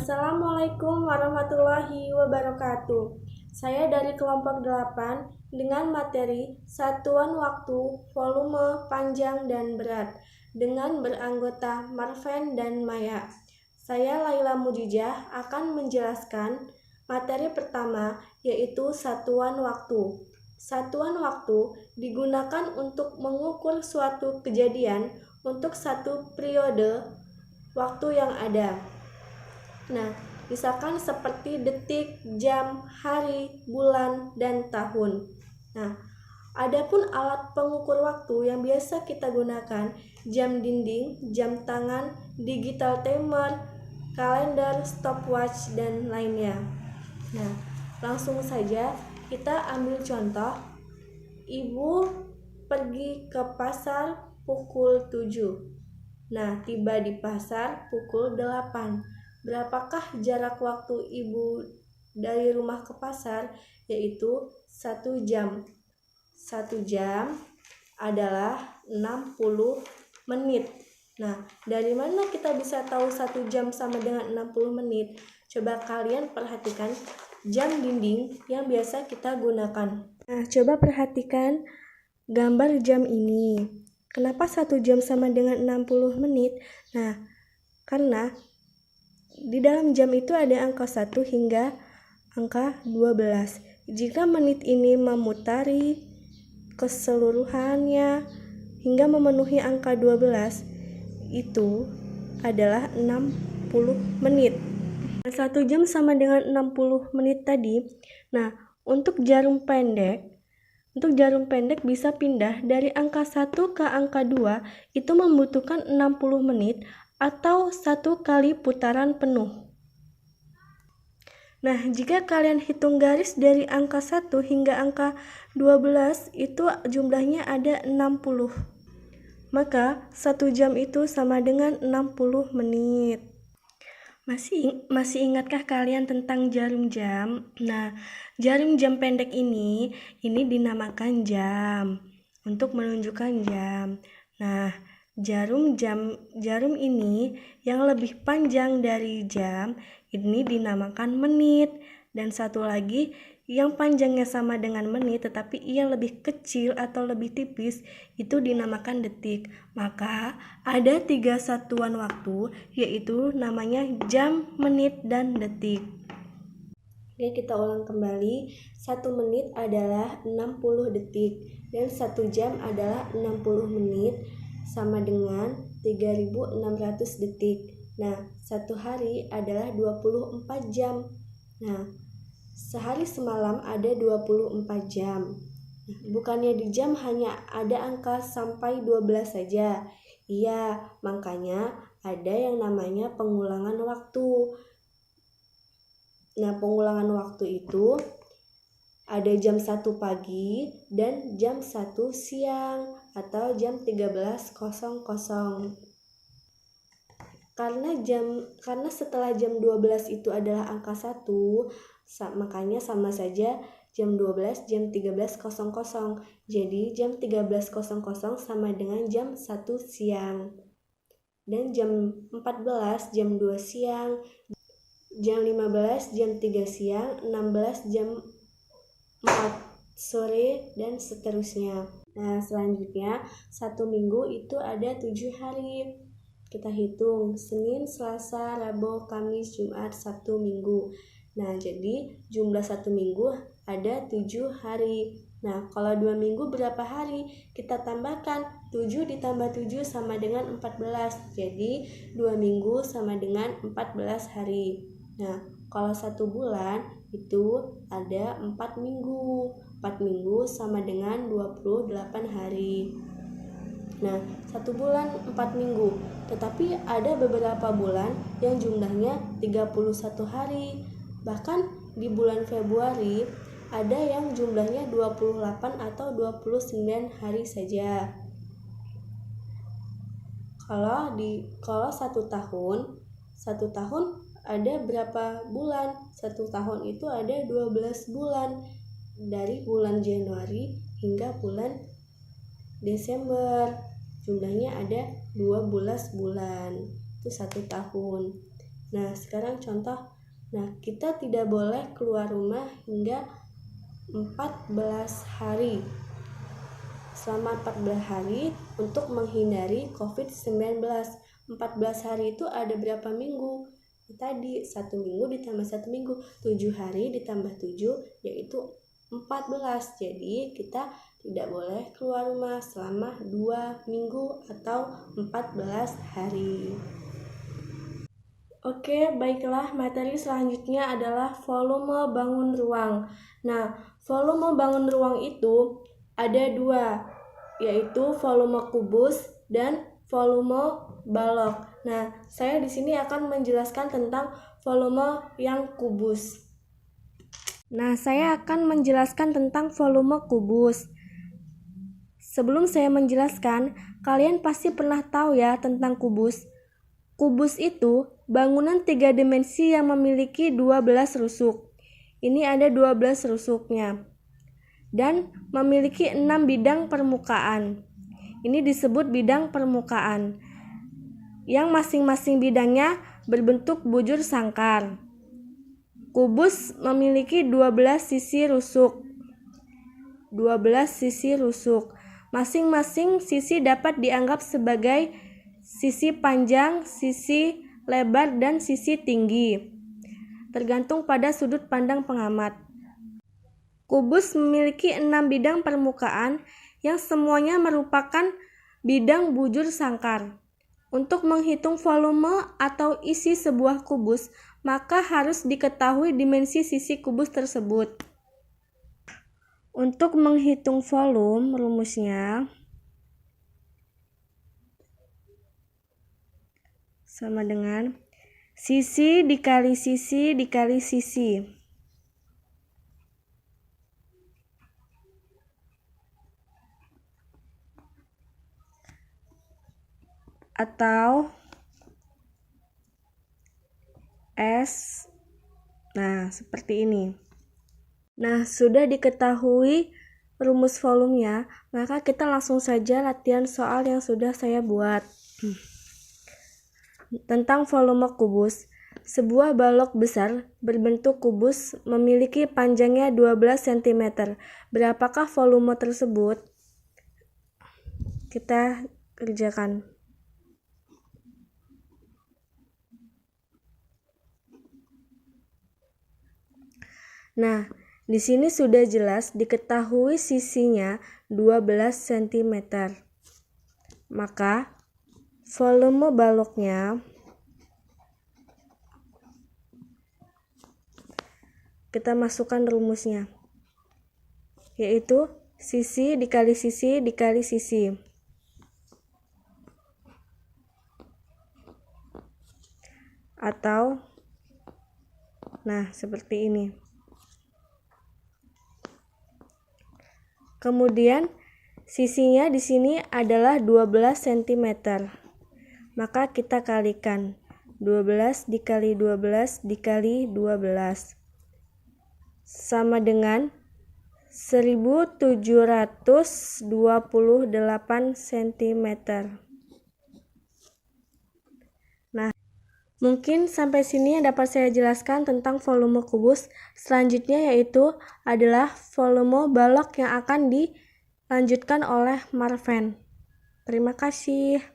Assalamualaikum warahmatullahi wabarakatuh. Saya dari kelompok 8 dengan materi Satuan Waktu, Volume, Panjang, dan Berat dengan beranggota Marven dan Maya. Saya Laila Mujijah akan menjelaskan materi pertama, yaitu satuan waktu. Satuan waktu digunakan untuk mengukur suatu kejadian untuk satu periode waktu yang ada. Nah, misalkan seperti detik, jam, hari, bulan, dan tahun. Nah, adapun alat pengukur waktu yang biasa kita gunakan, jam dinding, jam tangan, digital timer, kalender, stopwatch, dan lainnya. Nah, langsung saja kita ambil contoh. Ibu pergi ke pasar pukul 7. Nah, tiba di pasar pukul 8. Berapakah jarak waktu ibu dari rumah ke pasar? Yaitu 1 jam. 1 jam adalah 60 menit. Nah, dari mana kita bisa tahu 1 jam sama dengan 60 menit? Coba kalian perhatikan jam dinding yang biasa kita gunakan. Nah, coba perhatikan gambar jam ini. Kenapa 1 jam sama dengan 60 menit? Nah, karena di dalam jam itu ada angka 1 hingga angka 12. Jika menit ini memutari keseluruhannya hingga memenuhi angka 12, itu adalah 60 menit. 1 jam sama dengan 60 menit tadi. Nah, untuk jarum pendek bisa pindah dari angka 1 ke angka 2 itu membutuhkan 60 menit atau 1 kali putaran penuh. Nah, jika kalian hitung garis dari angka 1 hingga angka 12 itu jumlahnya ada 60. Maka 1 jam itu sama dengan 60 menit. Masih ingatkah kalian tentang jarum jam? Nah, jarum jam pendek ini dinamakan jam untuk menunjukkan jam. Nah, jarum ini yang lebih panjang dari jam ini dinamakan menit, dan satu lagi yang panjangnya sama dengan menit tetapi ia lebih kecil atau lebih tipis itu dinamakan detik. Maka ada 3 satuan waktu, yaitu namanya jam, menit, dan detik. Oke, kita ulang kembali. 1 menit adalah 60 detik dan 1 jam adalah 60 menit sama dengan 3600 detik. Nah, 1 hari adalah 24 jam. Nah, sehari semalam ada 24 jam. Bukannya di jam hanya ada angka sampai 12 saja. Iya, makanya ada yang namanya pengulangan waktu. Nah, pengulangan waktu itu ada jam 1 pagi dan jam 1 siang atau jam 13.00. Karena setelah jam 12 itu adalah angka 1, makanya sama saja jam 12 jam 13.00. Jadi jam 13.00 sama dengan jam 1 siang. Dan jam 14 jam 2 siang, jam 15 jam 3 siang, 16 jam 4 sore, dan seterusnya. Nah, selanjutnya 1 minggu itu ada 7 hari. Kita hitung Senin, Selasa, Rabu, Kamis, Jumat, Sabtu, Minggu. Nah, jadi jumlah 1 minggu ada 7 hari. Nah, kalau 2 minggu berapa hari? Kita tambahkan 7 ditambah 7 sama dengan 14. Jadi 2 minggu sama dengan 14 hari. Nah, kalau 1 bulan itu ada 4 minggu. 4 minggu sama dengan 28 hari. Nah, 1 bulan 4 minggu. Tetapi ada beberapa bulan yang jumlahnya 31 hari. Bahkan di bulan Februari ada yang jumlahnya 28 atau 29 hari saja. Kalau 1 tahun ada berapa bulan? 1 tahun itu ada 12 bulan. Dari bulan Januari hingga bulan Desember. Jumlahnya ada 12 bulan. Itu 1 tahun. Nah, sekarang contoh. Nah, kita tidak boleh keluar rumah hingga 14 hari. Selama 14 hari untuk menghindari COVID-19. 14 hari itu ada berapa minggu? Tadi 1 minggu ditambah 1 minggu, 7 hari ditambah 7 yaitu 14. Jadi kita tidak boleh keluar rumah selama 2 minggu atau 14 hari. Oke, baiklah, materi selanjutnya adalah volume bangun ruang. Nah, volume bangun ruang itu ada 2, yaitu volume kubus dan volume balok. Nah, saya di sini akan menjelaskan tentang volume yang kubus. Nah, saya akan menjelaskan tentang volume kubus. Sebelum saya menjelaskan, kalian pasti pernah tahu ya tentang kubus. Kubus itu bangunan 3 dimensi yang memiliki 12 rusuk. Ini ada 12 rusuknya. Dan memiliki 6 bidang permukaan. Ini disebut bidang permukaan. Yang masing-masing bidangnya berbentuk bujur sangkar. Kubus memiliki 12 sisi rusuk. 12 sisi rusuk. Masing-masing sisi dapat dianggap sebagai sisi panjang, sisi lebar, dan sisi tinggi, tergantung pada sudut pandang pengamat. Kubus memiliki 6 bidang permukaan yang semuanya merupakan bidang bujur sangkar. Untuk menghitung volume atau isi sebuah kubus, maka harus diketahui dimensi sisi kubus tersebut. Untuk menghitung volume, rumusnya sama dengan sisi dikali sisi dikali sisi. Atau S. Nah, seperti ini. Nah, sudah diketahui rumus volumenya, maka kita langsung saja latihan soal yang sudah saya buat. Tentang volume kubus, sebuah balok besar berbentuk kubus memiliki panjangnya 12 cm. Berapakah volume tersebut? Kita kerjakan. Nah, di sini sudah jelas diketahui sisinya 12 cm. Maka volume baloknya kita masukkan rumusnya, yaitu sisi dikali sisi dikali sisi. Atau nah, seperti ini. Kemudian sisinya di sini adalah 12 cm. Maka kita kalikan 12 dikali 12 dikali 12 sama dengan 1728 cm. Nah, mungkin sampai sini yang dapat saya jelaskan tentang volume kubus. Selanjutnya yaitu adalah volume balok yang akan dilanjutkan oleh Marven. Terima kasih.